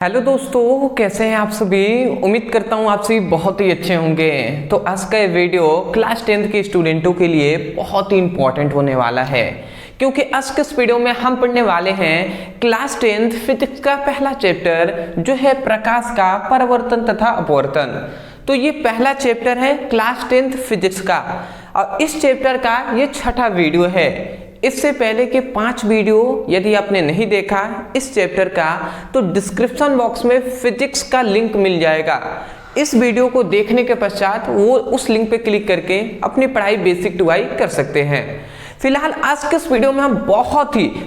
Hello दोस्तों, कैसे हैं आप सभी। उम्मीद करता हूँ आप सभी बहुत ही अच्छे होंगे। तो आज का ये वीडियो क्लास 10th के स्टूडेंटों के लिए बहुत ही इंपॉर्टेंट होने वाला है, क्योंकि आज के इस वीडियो में हम पढ़ने वाले हैं क्लास 10th फिजिक्स का पहला चैप्टर जो है प्रकाश का परावर्तन तथा अपवर्तन। तो ये पहला चैप्टर है क्लास 10th फिजिक्स का और इस चैप्टर का ये छठा वीडियो है। इससे पहले के 5 वीडियो यदि आपने नहीं देखा इस चैप्टर का तो डिस्क्रिप्शन बॉक्स में फिजिक्स का लिंक मिल जाएगा। इस वीडियो को देखने के पश्चात वो उस लिंक पे क्लिक करके अपनी पढ़ाई बेसिक टू हाई कर सकते हैं। फिलहाल आज के इस वीडियो में हम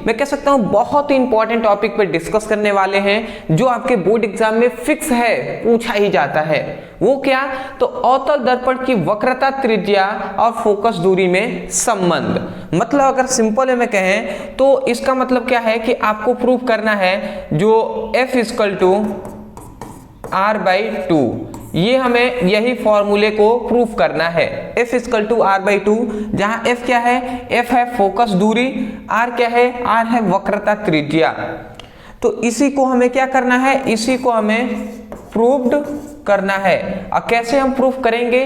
मैं कह सकता हूं बहुत ही इंपॉर्टेंट टॉपिक पर डिस्कस करने वाले हैं जो आपके बोर्ड एग्जाम में फिक्स है, पूछा ही जाता है। वो क्या? तो अवतल दर्पण की वक्रता, त्रिज्या और फोकस दूरी में संबंध। मतलब अगर सिंपल में कहें तो इसका मतलब क्या है कि आपको प्रूफ करना है जो F = R/2, ये हमें यही फॉर्मूले को प्रूफ करना है। F = R/2, जहां F क्या है? F है फोकस दूरी, R क्या है? R है वक्रता त्रिज्या। तो इसी को हमें क्या करना है? इसी को हमें प्रूव्ड करना है। और कैसे हम प्रूफ करेंगे?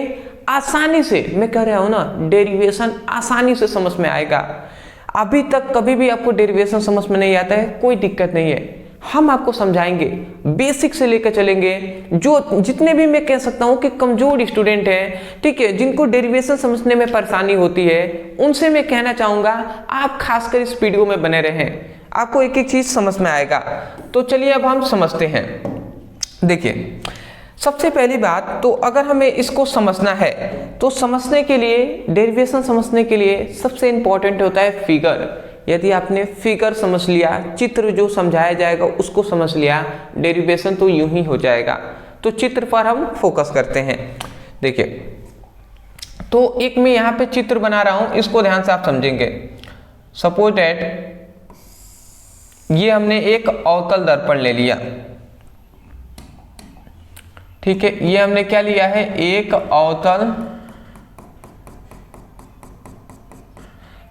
आसानी से, मैं कह रहा हूं ना, डेरिवेशन आसानी से समझ में आएगा। अभी तक कभी भी आपको डेरिवेशन समझ में नहीं आता है, कोई दिक्कत नहीं है, हम आपको समझाएंगे, बेसिक से लेकर चलेंगे। जो जितने भी मैं कह सकता हूं कि कमजोर स्टूडेंट हैं, ठीक है, जिनको डेरिवेशन समझने में परेशानी होती है, उनसे मैं कहना चाहूंगा आप खासकर इस वीडियो में बने रहें, आपको एक एक चीज समझ में आएगा। तो चलिए अब हम समझते हैं। देखिए, सबसे पहली बात तो अगर हमें इसको समझना है तो समझने के लिए, डेरिवेशन समझने के लिए सबसे इंपॉर्टेंट होता है फिगर। यदि आपने फिगर समझ लिया, चित्र जो समझाया जाएगा उसको समझ लिया, डेरिवेशन तो यूं ही हो जाएगा। तो चित्र पर हम फोकस करते हैं। देखिए, तो एक मैं यहां पे चित्र बना रहा हूं, इसको ध्यान से आप समझेंगे। सपोज दैट ये हमने एक अवतल दर्पण ले लिया, ठीक है, ये हमने क्या लिया है? एक अवतल,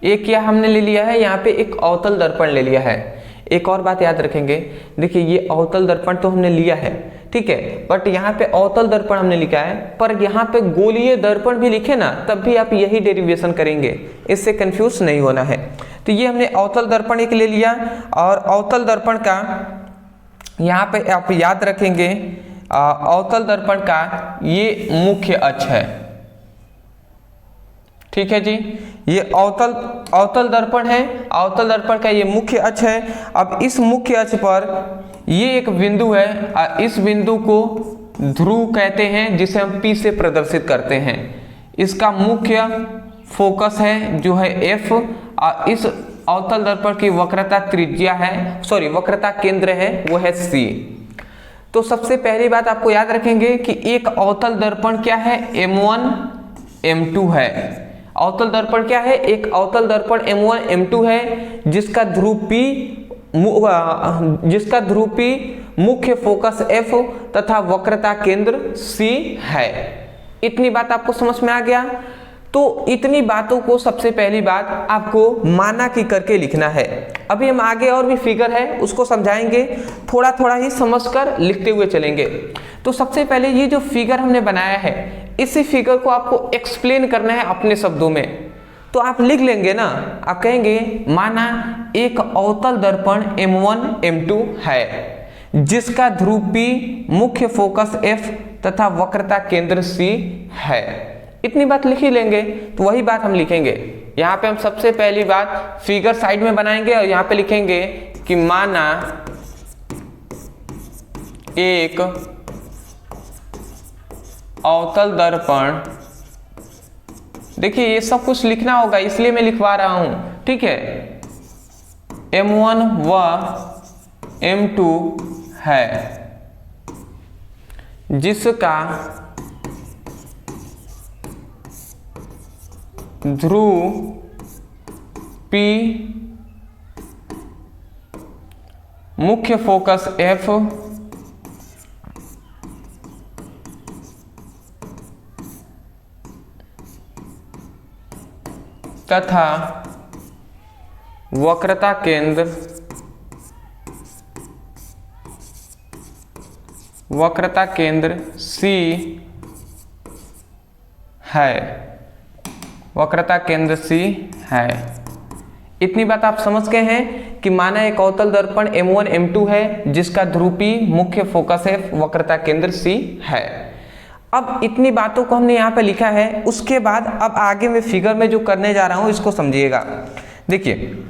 एक क्या हमने ले लिया है? यहाँ पे एक अवतल दर्पण ले लिया है। एक और बात याद रखेंगे, देखिए ये अवतल दर्पण तो हमने लिया है, ठीक है, बट यहाँ पे अवतल दर्पण हमने लिखा है, पर यहाँ पे गोलीय दर्पण भी लिखे ना, तब भी आप यही डेरिवेशन करेंगे, इससे कंफ्यूज नहीं होना है। तो ये हमने अवतल दर्पण एक ले लिया और अवतल दर्पण का यहाँ पे आप याद रखेंगे, अवतल दर्पण का ये मुख्य अक्ष है, ठीक है जी, ये अवतल दर्पण है, अवतल दर्पण का ये मुख्य अक्ष है। अब इस मुख्य अक्ष पर ये एक बिंदु है, इस बिंदु को ध्रुव कहते हैं, जिसे हम P से प्रदर्शित करते हैं। इसका मुख्य फोकस है जो है F, और इस अवतल दर्पण की वक्रता त्रिज्या है, सॉरी वक्रता केंद्र है, वो है C। तो सबसे पहली बात आपको याद रखेंगे कि एक अवतल दर्पण क्या है? M1 M2 है। अवतल दर्पण क्या है? एक अवतल दर्पण M1 M2 है, जिसका ध्रुव P, मुख्य फोकस F तथा वक्रता केंद्र C है। इतनी बात आपको समझ में आ गया? तो इतनी बातों को सबसे पहली बात आपको माना कि करके लिखना है। अभी हम आगे और भी फिगर है उसको समझाएंगे, थोड़ा थोड़ा ही समझकर लिखते हुए चलेंगे। तो सबसे पहले ये जो फिगर हमने बनाया है, इसी फिगर को आपको एक्सप्लेन करना है अपने शब्दों में। तो आप लिख लेंगे ना, आप कहेंगे माना एक अवतल दर्पण M1 M2 है, जिसका ध्रुव P, मुख्य फोकस F तथा वक्रता केंद्र C है। इतनी बात लिख ही लेंगे। तो वही बात हम लिखेंगे यहाँ पे। हम सबसे पहली बात फिगर साइड में बनाएंगे और यहाँ पे लिखेंगे कि माना एक अवतल दर्पण, देखिए ये सब कुछ लिखना होगा इसलिए मैं लिखवा रहा हूं, ठीक है, M1 व M2 है, जिसका ध्रुव P, मुख्य फोकस F तथा वक्रता केंद्र वक्रता केंद्र C है, वक्रता केंद्र C है। इतनी बात आप समझ गए हैं कि माना एक अवतल दर्पण M1 M2 है जिसका ध्रुवी मुख्य फोकस है, वक्रता केंद्र C है। अब इतनी बातों को हमने यहाँ पे लिखा है। उसके बाद अब आगे मैं फिगर में जो करने जा रहा हूँ इसको समझिएगा। देखिए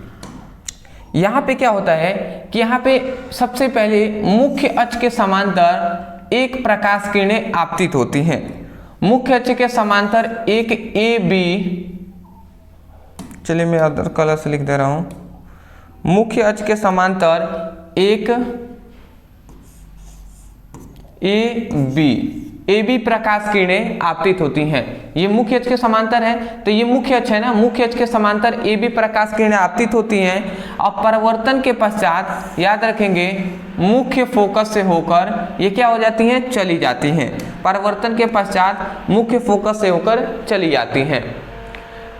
यहाँ पे क्या होता है कि यहाँ पे सबसे पहले मुख्य अक्ष के समांतर एक प्रकाश किरणें आपतित होती हैं। मुख्य अक्ष के समांतर एक AB, चलिए मैं अदर कलर से लिख दे रहा हूं। मुख्य अक्ष के समांतर एक AB प्रकाश किरणें आपतित होती हैं। ये मुख्य अक्ष के समांतर है तो ये मुख्य अक्ष है ना, मुख्य अक्ष के समांतर AB प्रकाश किरणें आपतित होती हैं। अब परावर्तन के पश्चात याद रखेंगे मुख्य फोकस से होकर ये क्या हो जाती हैं, चली जाती हैं। परावर्तन के पश्चात मुख्य फोकस से होकर चली जाती हैं।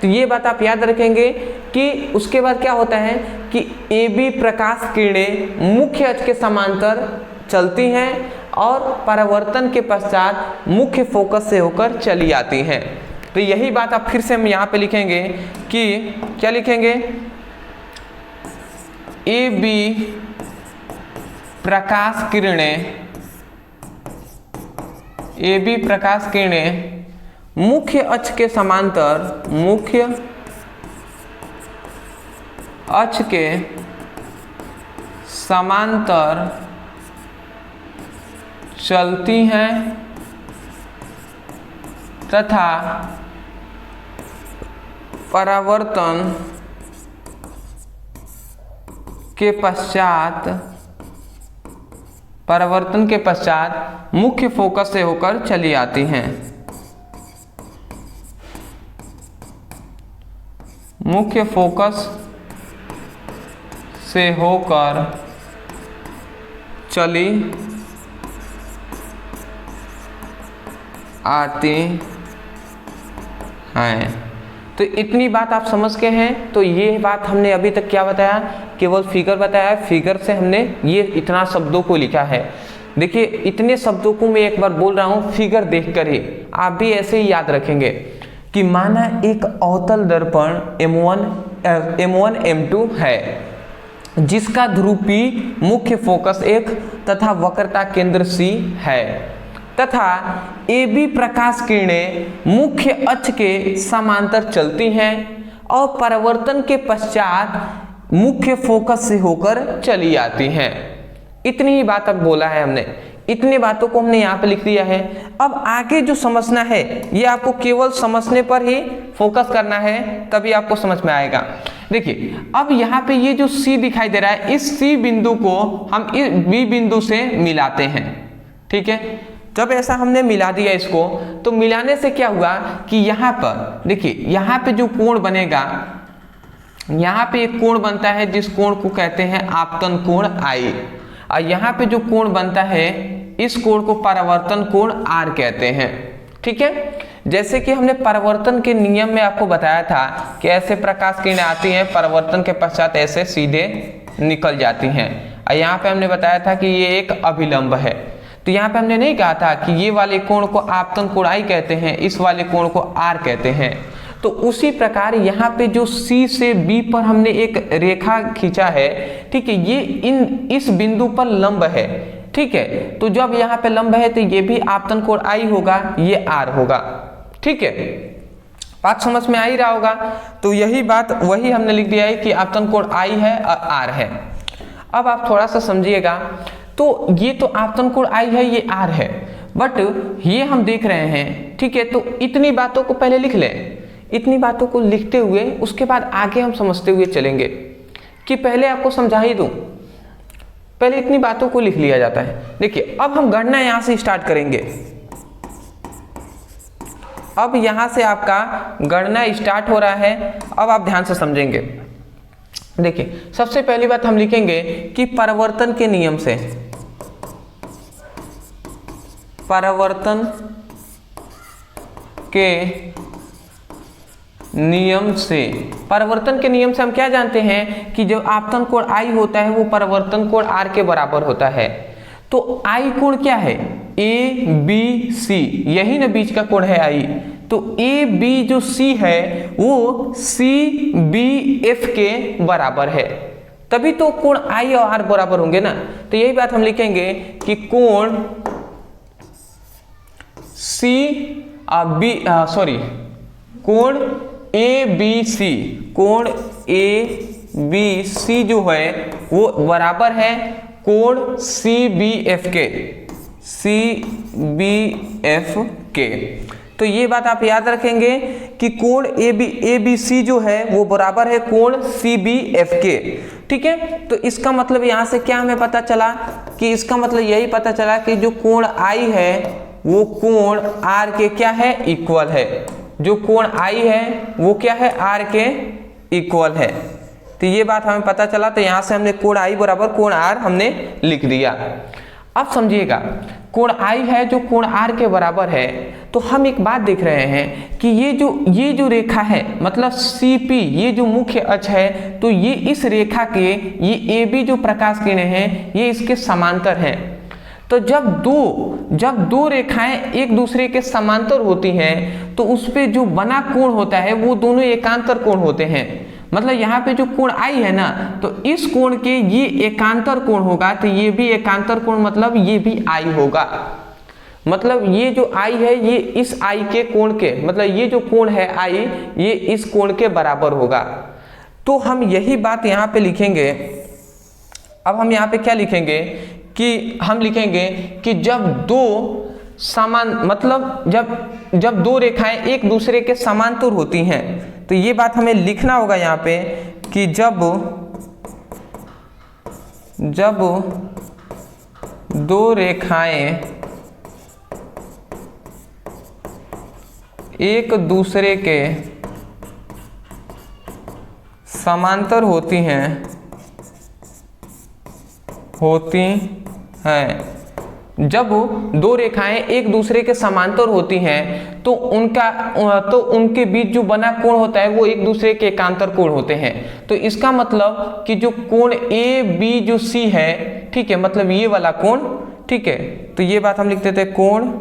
तो ये बात आप याद रखेंगे कि उसके बाद क्या होता है कि AB प्रकाश किरणें मुख्य अक्ष के समांतर चलती हैं और परावर्तन के पश्चात मुख्य फोकस से होकर चली आती हैं। तो यही बात आप फिर से हम यहाँ पे लिखेंगे कि क्या लिखेंगे, AB प्रकाश किरणें मुख्य अक्ष के समांतर, मुख्य अक्ष के समांतर चलती हैं तथा परावर्तन के पश्चात मुख्य फोकस से होकर चली आती हैं। मुख्य फोकस से होकर चली आती हैं। तो इतनी बात आप समझ के हैं। तो ये बात हमने अभी तक क्या बताया, केवल फिगर बताया। फिगर से हमने ये इतना शब्दों को लिखा है। देखिए इतने शब्दों को मैं एक बार बोल रहा हूँ, फिगर देखकर ही आप भी ऐसे ही याद रखेंगे कि माना एक अवतल दर्पण M1 M2 है जिसका ध्रुवी मुख्य फोकस एक तथा वक्रता केंद्र C है तथा AB प्रकाश किरणें मुख्य अक्ष के समांतर चलती हैं और परावर्तन के पश्चात मुख्य फोकस से होकर चली आती हैं। इतनी ही बात अब बोला है हमने, इतनी बातों को हमने यहाँ पे लिख दिया है। अब आगे जो समझना है ये आपको केवल समझने पर ही फोकस करना है, तभी आपको समझ में आएगा। देखिए अब यहाँ पे ये जो C दिखाई दे रहा है, इस C बिंदु को हम इस B बिंदु से मिलाते हैं। ठीक है, जब ऐसा हमने मिला दिया इसको, तो मिलाने से क्या हुआ कि यहाँ पर देखिए यहाँ पे जो कोण बनेगा, यहाँ पे एक कोण बनता है जिस कोण को कहते हैं आपतन कोण I, और यहाँ पे जो कोण बनता है इस कोण को परावर्तन कोण R कहते हैं। ठीक है, जैसे कि हमने परावर्तन के नियम में आपको बताया था कि ऐसे प्रकाश किरणें आती हैं, परावर्तन के पश्चात ऐसे सीधे निकल जाती हैं। और यहाँ पे हमने बताया था कि ये एक अभिलंब है। तो यहाँ पे हमने नहीं कहा था कि ये वाले कोण को आपतन कोण I कहते हैं, इस वाले कोण को R कहते हैं। तो उसी प्रकार यहाँ पे जो C से B पर हमने एक रेखा खींचा है, ठीक है, ये इस बिंदु पर लंब है। ठीक है, तो जब यहाँ पे लंब है तो ये भी आपतन कोण I होगा, ये R होगा। ठीक है, बात समझ में आ ही रहा होगा। तो यही बात वही हमने लिख दिया है कि आपतन कोण I है और R है। अब आप थोड़ा सा समझिएगा, तो ये तो आपतन कोण I है, ये R है, बट ये हम देख रहे हैं। ठीक है, तो इतनी बातों को पहले लिख लें। इतनी बातों को लिखते हुए उसके बाद आगे हम समझते हुए चलेंगे कि पहले आपको समझा ही दूं, पहले इतनी बातों को लिख लिया जाता है। देखिए अब हम गणना यहां से स्टार्ट करेंगे। अब यहां से आपका गणना स्टार्ट हो रहा है। अब आप ध्यान से समझेंगे। देखिए सबसे पहली बात हम लिखेंगे कि परावर्तन के नियम से, परावर्तन के नियम से, परावर्तन के नियम से हम क्या जानते हैं कि जो आपतन कोण I होता है वो परावर्तन कोण R के बराबर होता है। तो आई कोण क्या है, ए बी सी, यही ना बीच का कोण है आई। तो ए बी जो सी है वो सी बी एफ के बराबर है, तभी तो कोण आई और आर बराबर होंगे ना। तो यही बात हम लिखेंगे कि कोण सी बी सॉरी कोण ए बी सी, कोण ए बी सी जो है वो बराबर है कोण सी बी एफ के, सी बी एफ के। तो ये बात आप याद रखेंगे कि कोण ए बी सी जो है वो बराबर है कोण सी बी एफ के, ठीक है। तो इसका मतलब यहाँ से क्या हमें पता चला कि इसका मतलब यही पता चला कि जो कोण आई है वो कोण आर के क्या है, इक्वल है। जो कोण आई है वो क्या है, आर के इक्वल है। तो ये बात हमें पता चला। तो यहाँ से हमने कोण आई बराबर कोण आर हमने लिख दिया। अब समझिएगा, कोण आई है जो कोण आर के बराबर है, तो हम एक बात देख रहे हैं कि ये जो रेखा है मतलब CP, ये जो मुख्य अक्ष है, तो ये इस रेखा के ये AB जो प्रकाश किरणें हैं ये इसके समांतर हैं। तो जब दो रेखाएं एक दूसरे के समांतर होती हैं तो उस पे जो बना कोण होता है वो दोनों एकांतर कोण होते हैं। मतलब यहाँ पे जो कोण आई है ना, तो इस कोण के ये एकांतर कोण होगा, तो ये भी एकांतर कोण मतलब ये भी आई होगा। मतलब ये जो आई है ये इस आई के कोण के, मतलब ये जो कोण है आई ये इस कोण के बराबर होगा। तो हम यही बात यहाँ पे लिखेंगे। अब हम यहाँ पे क्या लिखेंगे कि हम लिखेंगे कि जब दो समान मतलब जब दो रेखाएं एक दूसरे के समांतर होती हैं, तो ये बात हमें लिखना होगा यहाँ पे कि जब दो रेखाएं एक दूसरे के समांतर होती हैं जब दो रेखाएं एक दूसरे के समांतर होती हैं तो उनके बीच जो बना कोण होता है वो एक दूसरे के एकांतर कोण होते हैं। तो इसका मतलब कि जो कोण ए बी जो सी है, ठीक है, मतलब ये वाला कोण, ठीक है, तो ये बात हम लिख देते हैं कोण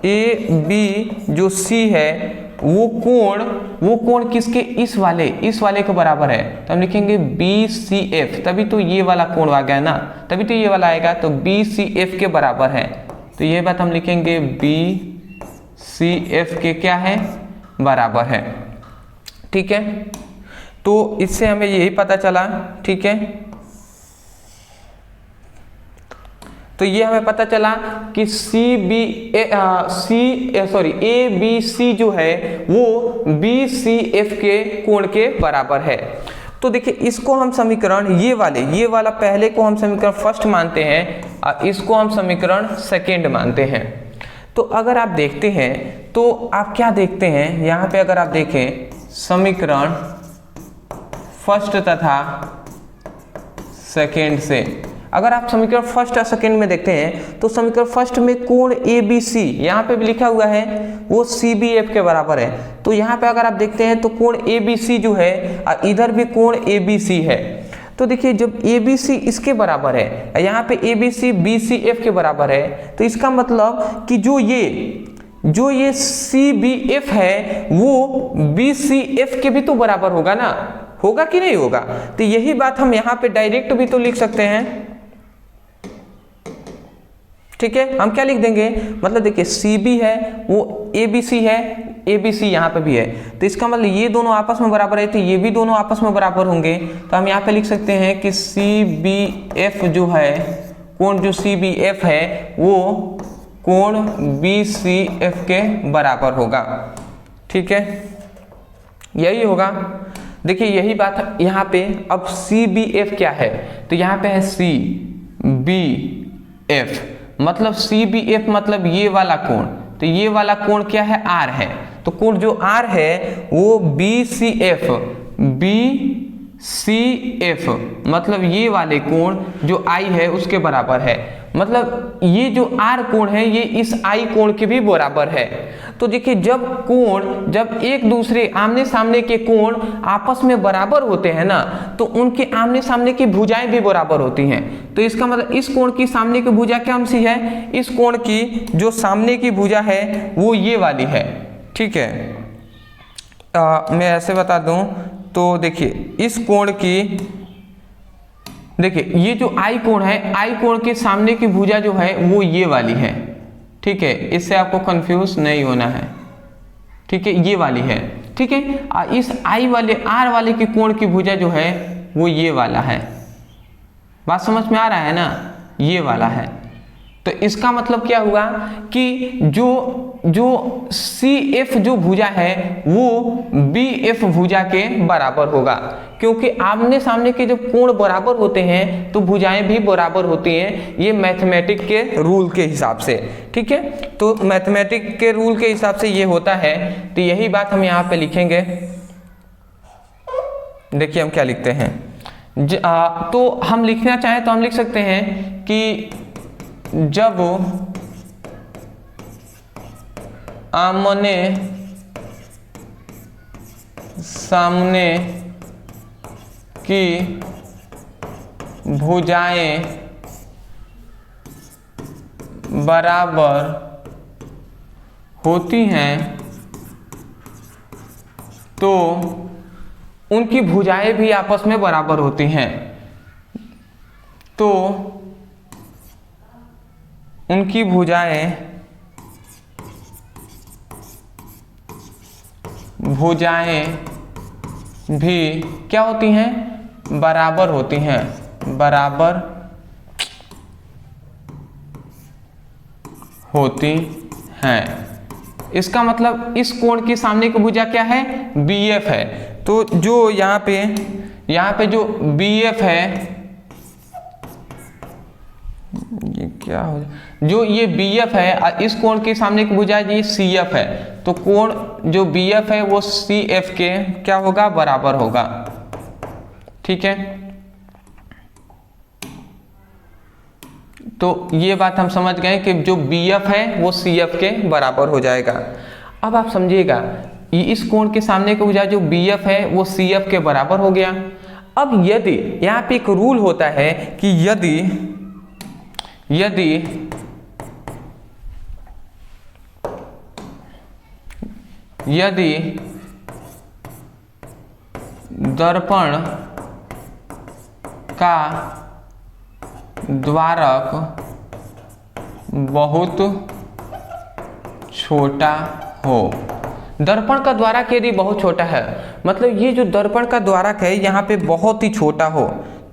ए बी जो सी है वो कोण किसके, इस वाले के बराबर है। तो हम लिखेंगे बी सी एफ, तभी तो ये वाला कोण आ गया ना, तभी तो ये वाला आएगा। तो बी सी एफ के बराबर है। तो ये बात हम लिखेंगे बी सी एफ के क्या है, बराबर है, ठीक है। तो इससे हमें यही पता चला, ठीक है। तो ये हमें पता चला कि ए बी सी जो है वो बी सी एफ के कोण के बराबर है। तो देखिए इसको हम समीकरण ये वाला पहले को हम समीकरण फर्स्ट मानते हैं और इसको हम समीकरण सेकेंड मानते हैं। तो अगर आप देखते हैं तो आप क्या देखते हैं, यहाँ पे अगर आप देखें समीकरण फर्स्ट तथा सेकेंड से, अगर आप समीकरण फर्स्ट और सेकेंड में देखते हैं तो समीकरण फर्स्ट में कोण ए बी सी यहाँ पे भी लिखा हुआ है वो सी बी एफ के बराबर है। तो यहाँ पे अगर आप देखते हैं तो कोण ए बी सी जो है और इधर भी कोण ए बी सी है। तो देखिए जब ए बी सी इसके बराबर है, यहाँ पे A B C B C F के बराबर है, तो इसका मतलब कि जो ये सी बी एफ है वो बी सी एफ के भी तो बराबर होगा ना, होगा कि नहीं होगा। तो यही बात हम यहाँ पे डायरेक्ट भी तो लिख सकते हैं, ठीक है। हम क्या लिख देंगे, मतलब देखिए सी बी है वो ए बी सी है, ए बी सी यहाँ पे भी है, तो इसका मतलब ये दोनों आपस में बराबर है, तो ये भी दोनों आपस में बराबर होंगे। तो हम यहाँ पे लिख सकते हैं कि सी बी एफ जो है, कोण जो सी बी एफ है वो कोण बी सी एफ के बराबर होगा, ठीक है, यही होगा। देखिए यही बात यहाँ पे। अब सी बी एफ क्या है, तो यहाँ पे है सी बी एफ, मतलब सी बी एफ मतलब ये वाला कोण, तो ये वाला कोण क्या है, आर है। तो कोण जो आर है वो बी सी सी एफ, मतलब ये वाले कोण जो आई है उसके बराबर है, मतलब ये जो आर कोण है ये इस आई कोण के भी बराबर है। तो देखिए जब एक दूसरे आमने सामने के कोण आपस में बराबर होते हैं ना, तो उनके आमने सामने की भुजाएं भी बराबर होती हैं। तो इसका मतलब इस कोण की सामने की भुजा कौन सी है, इस कोण की जो सामने की भुजा है वो ये वाली है, ठीक है। मैं ऐसे बता दूं तो देखिए इस कोण की, देखिए ये जो आई कोण है, आई कोण के सामने की भुजा जो है वो ये वाली है, ठीक है। इससे आपको कंफ्यूज नहीं होना है, ठीक है, ये वाली है, ठीक है। इस आई वाले आर वाले के कोण की भुजा जो है वो ये वाला है। बात समझ में आ रहा है ना, ये वाला है। तो इसका मतलब क्या हुआ कि जो सी एफ जो भुजा है वो बी एफ भुजा के बराबर होगा, क्योंकि आमने सामने के जब कोण बराबर होते हैं तो भुजाएं भी बराबर होती हैं, ये मैथमेटिक के रूल के हिसाब से, ठीक है। तो मैथमेटिक के रूल के हिसाब से ये होता है। तो यही बात हम यहाँ पे लिखेंगे। देखिए हम क्या लिखते हैं, तो हम लिखना चाहें तो हम लिख सकते हैं कि जब आमने सामने की भुजाएं बराबर होती हैं तो उनकी भुजाएं भी आपस में बराबर होती हैं, तो उनकी भुजाएं भी क्या होती हैं, बराबर होती हैं, बराबर होती हैं। इसका मतलब इस कोण की सामने की भुजा क्या है, बी एफ है। तो जो यहाँ पे जो बी एफ है, ये क्या हो, जो ये बी एफ है, इस कोण के सामने की भुजा ये सी एफ है। तो कोण जो बी एफ है वो सी एफ के क्या होगा, बराबर होगा, ठीक है। तो ये बात हम समझ गए कि जो बी एफ है वो सी एफ के बराबर हो जाएगा। अब आप समझिएगा, इस कोण के सामने की भुजा जो बी एफ है वो सी एफ के बराबर हो गया। अब यदि यहाँ पे एक रूल होता है कि यदि दर्पण का द्वारक बहुत छोटा हो, दर्पण का द्वारक यदि बहुत छोटा है, मतलब ये जो दर्पण का द्वारक है यहाँ पे बहुत ही छोटा हो,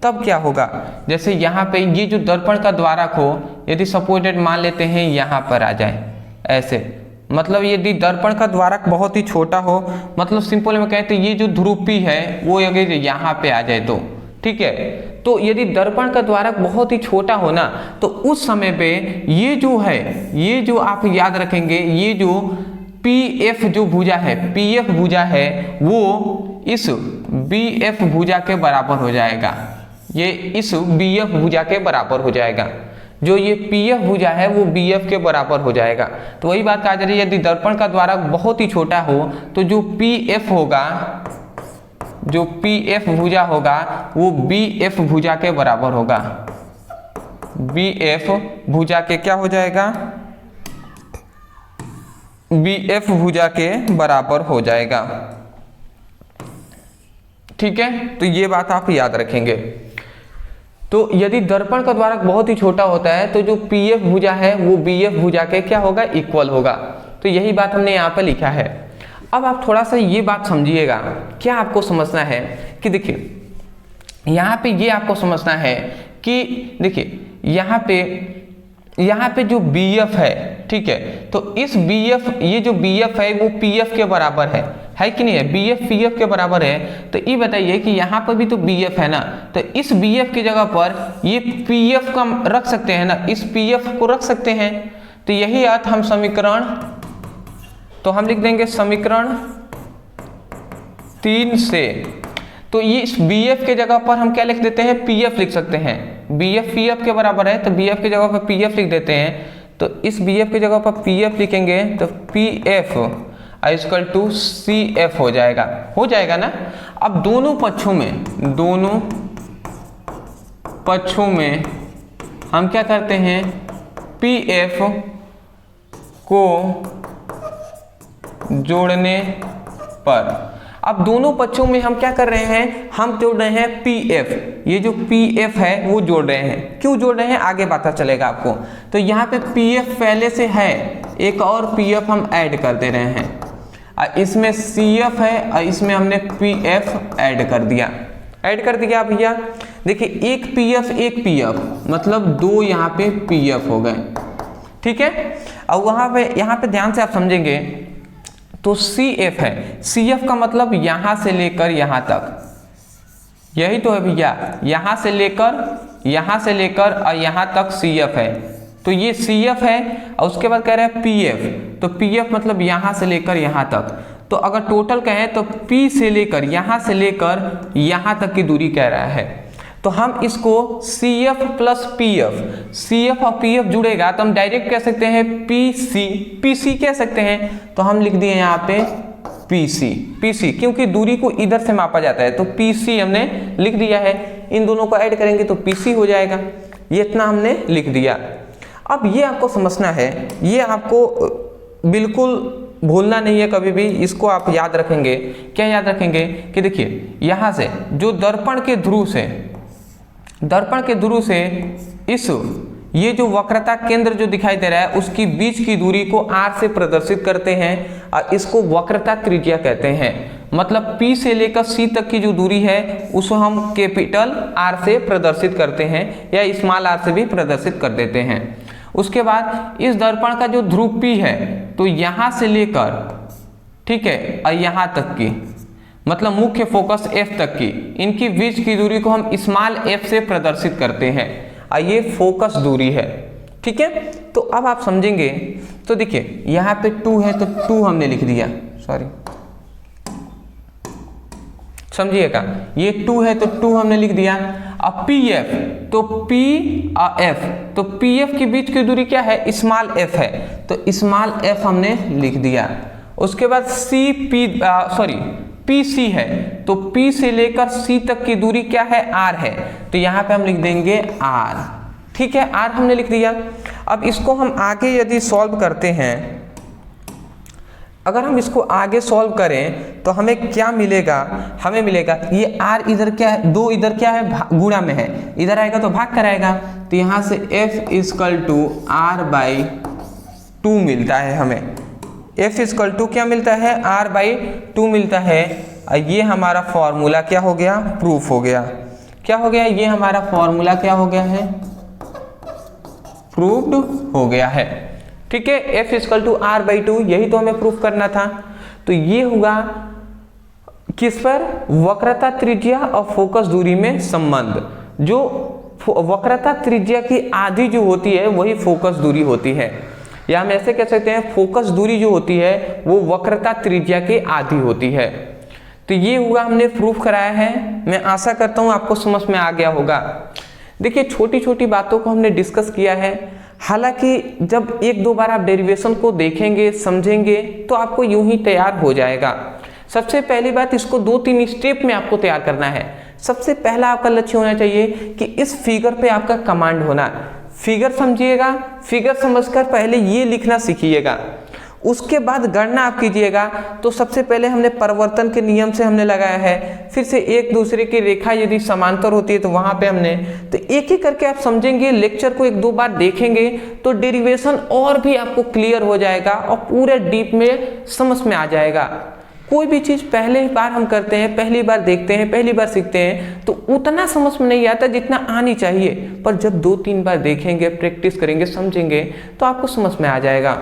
तब क्या होगा, जैसे यहाँ पे ये जो दर्पण का द्वारक हो, यदि सपोर्टेड मान लेते हैं यहाँ पर आ जाए ऐसे, मतलब यदि दर्पण का द्वारक बहुत ही छोटा हो, मतलब सिंपल में कहते हैं ये जो ध्रुपी है वो अगर यहाँ पे आ जाए तो, ठीक है। तो यदि दर्पण का द्वारक बहुत ही छोटा हो ना, तो उस समय पे ये जो है, ये जो आप याद रखेंगे, ये जो पी एफ जो भुजा है, पी एफ भुजा है वो इस बी एफ भुजा के बराबर हो जाएगा, ये इस बी एफ भुजा के बराबर हो जाएगा। जो ये पी एफ भुजा है वो बी एफ के बराबर हो जाएगा। तो वही बात कहा जा रही है, यदि दर्पण का द्वारक बहुत ही छोटा हो तो जो पी एफ होगा, जो पी एफ भुजा होगा वो बी एफ भुजा के बराबर होगा, बी एफ भुजा के क्या हो जाएगा, बी एफ भुजा के बराबर हो जाएगा, ठीक है। तो ये बात आप याद रखेंगे। तो यदि दर्पण का द्वारक बहुत ही छोटा होता है तो जो पी एफ भुजा है वो बी एफ भुजा के क्या होगा, इक्वल होगा। तो यही बात हमने यहाँ पर लिखा है। अब आप थोड़ा सा ये बात समझिएगा, क्या आपको समझना है कि देखिए यहाँ पे ये आपको समझना है कि देखिए यहाँ पे जो बी एफ है, ठीक है, तो इस बी एफ, ये जो बी एफ है वो पी एफ के बराबर है कि नहीं है, बी एफ पी एफ के बराबर है। तो ये बताइए कि यहाँ पर भी तो बी एफ है ना, तो इस बी एफ की जगह पर ये पी एफ का रख सकते हैं ना, इस पी एफ को रख सकते हैं। तो यही अर्थ हम समीकरण, तो हम लिख देंगे समीकरण 3 से, तो ये इस BF के जगह पर हम क्या लिख देते हैं, PF लिख सकते हैं। BF PF के बराबर है तो BF की जगह पर PF लिख देते हैं। तो इस BF की जगह पर PF लिखेंगे तो PF इक्वल टू CF हो जाएगा ना। अब दोनों पक्षों में हम क्या करते हैं, PF को जोड़ने पर, अब दोनों पक्षों में हम क्या कर रहे हैं, हम जोड़ रहे हैं PF। ये जो PF है वो जोड़ रहे हैं, क्यों जोड़ रहे हैं आगे पता चलेगा आपको। तो यहाँ पे PF पहले से है, एक और PF हम ऐड कर दे रहे हैं। इसमें CF है और इसमें हमने PF ऐड कर दिया भैया। देखिए एक PF मतलब दो यहाँ पे PF हो गए, ठीक है। और यहाँ पे ध्यान से आप समझेंगे तो CF है, CF का मतलब यहां से लेकर यहां तक, यही तो है भैया, यहां से लेकर और यहां तक CF है। तो ये CF है और उसके बाद कह रहे हैं PF, तो PF मतलब यहां से लेकर यहां तक। तो अगर टोटल कहें तो P से लेकर यहां तक की दूरी कह रहा है। तो हम इसको CF प्लस PF, CF और PF जुड़ेगा तो हम डायरेक्ट कह सकते हैं PC कह सकते हैं। तो हम लिख दिए यहाँ पे PC क्योंकि दूरी को इधर से मापा जाता है, तो PC हमने लिख दिया है। इन दोनों को ऐड करेंगे तो PC हो जाएगा। ये इतना हमने लिख दिया। अब ये आपको समझना है, ये आपको बिल्कुल भूलना नहीं है कभी भी, इसको आप याद रखेंगे। क्या याद रखेंगे कि देखिए यहाँ से जो दर्पण के ध्रुव से इस ये जो वक्रता केंद्र जो दिखाई दे रहा है उसकी बीच की दूरी को R से प्रदर्शित करते हैं और इसको वक्रता त्रिज्या कहते हैं। मतलब P से लेकर C तक की जो दूरी है उसको हम कैपिटल R से प्रदर्शित करते हैं या स्मॉल r से भी प्रदर्शित कर देते हैं। उसके बाद इस दर्पण का जो ध्रुव P है तो यहाँ से लेकर, ठीक है, और यहाँ तक की मतलब मुख्य फोकस F तक की, इनकी बीच की दूरी को हम स्मॉल f से प्रदर्शित करते हैं और ये फोकस दूरी है, ठीक है। तो अब आप समझेंगे तो देखिए यहाँ पे 2 है तो 2 हमने लिख दिया, समझिएगा, ये 2 है तो 2 हमने लिख दिया। अब PF तो P और F, तो PF के बीच की दूरी क्या है, स्मॉल f है, तो स्मॉल f हमने लिख दिया। उसके बाद PC है तो P से लेकर C तक की दूरी क्या है, R है, तो यहाँ पे हम लिख देंगे R, ठीक है, R हमने लिख दिया। अब इसको हम आगे यदि सॉल्व करते हैं, अगर हम इसको आगे सॉल्व करें तो हमें क्या मिलेगा, हमें मिलेगा ये R इधर क्या है, 2 इधर क्या है, गुणा में है, इधर आएगा तो भाग कराएगा, तो यहाँ से F इक्वल टू R/2 मिलता है हमें। F इक्वल टू क्या मिलता है, R/2 मिलता है। ये हमारा फॉर्मूला क्या हो गया, प्रूफ हो गया। क्या हो गया, ये हमारा फॉर्मूला क्या हो गया है, प्रूव्ड हो गया है, ठीक है। F इक्वल टू R/2, यही तो हमें प्रूफ करना था। तो ये होगा किस पर, वक्रता त्रिज्या और फोकस दूरी में संबंध। जो वक्रता त्रिज्या की आधी जो होती है वही फोकस दूरी होती है, या हम ऐसे कह सकते हैं फोकस दूरी जो होती है वो वक्रता त्रिज्या के आधी होती है। तो ये हुआ, हमने प्रूफ कराया है। मैं आशा करता हूँ आपको समझ में आ गया होगा। देखिए छोटी छोटी बातों को हमने डिस्कस किया है, हालांकि जब 1-2 बार आप डेरिवेशन को देखेंगे समझेंगे तो आपको यूं ही तैयार हो जाएगा। सबसे पहली बात, इसको 2-3 स्टेप में आपको तैयार करना है। सबसे पहला आपका लक्ष्य होना चाहिए कि इस फिगर पे आपका कमांड होना। फिगर समझिएगा, फिगर समझकर पहले ये लिखना सीखिएगा, उसके बाद गणना आप कीजिएगा। तो सबसे पहले हमने परिवर्तन के नियम से हमने लगाया है, फिर से एक दूसरे की रेखा यदि समांतर होती है तो वहां पे हमने, तो एक एक करके आप समझेंगे, लेक्चर को 1-2 बार देखेंगे तो डेरिवेशन और भी आपको क्लियर हो जाएगा और पूरे डीप में समझ में आ जाएगा। कोई भी चीज पहले बार हम करते हैं, पहली बार देखते हैं, पहली बार सीखते हैं तो उतना समझ में नहीं आता जितना आनी चाहिए, पर जब 2-3 बार देखेंगे, प्रैक्टिस करेंगे, समझेंगे तो आपको समझ में आ जाएगा।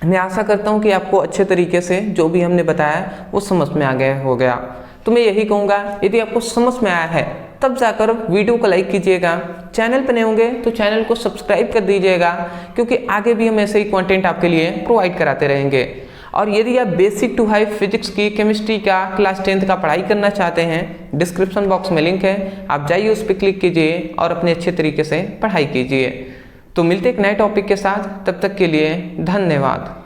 मैं आशा करता हूं कि आपको अच्छे तरीके से जो भी हमने बताया वो समझ में आ गया हो गया। तो मैं यही कहूँगा, यदि आपको समझ में आया है तब जाकर वीडियो को लाइक कीजिएगा, चैनल पर नए होंगे तो चैनल को सब्सक्राइब कर दीजिएगा, क्योंकि आगे भी हम ऐसे ही कंटेंट आपके लिए प्रोवाइड कराते रहेंगे। और यदि आप बेसिक टू हाई फिजिक्स की, केमिस्ट्री का क्लास 10th का पढ़ाई करना चाहते हैं, डिस्क्रिप्शन बॉक्स में लिंक है, आप जाइए उस पर क्लिक कीजिए और अपने अच्छे तरीके से पढ़ाई कीजिए। तो मिलते एक नए टॉपिक के साथ, तब तक के लिए धन्यवाद।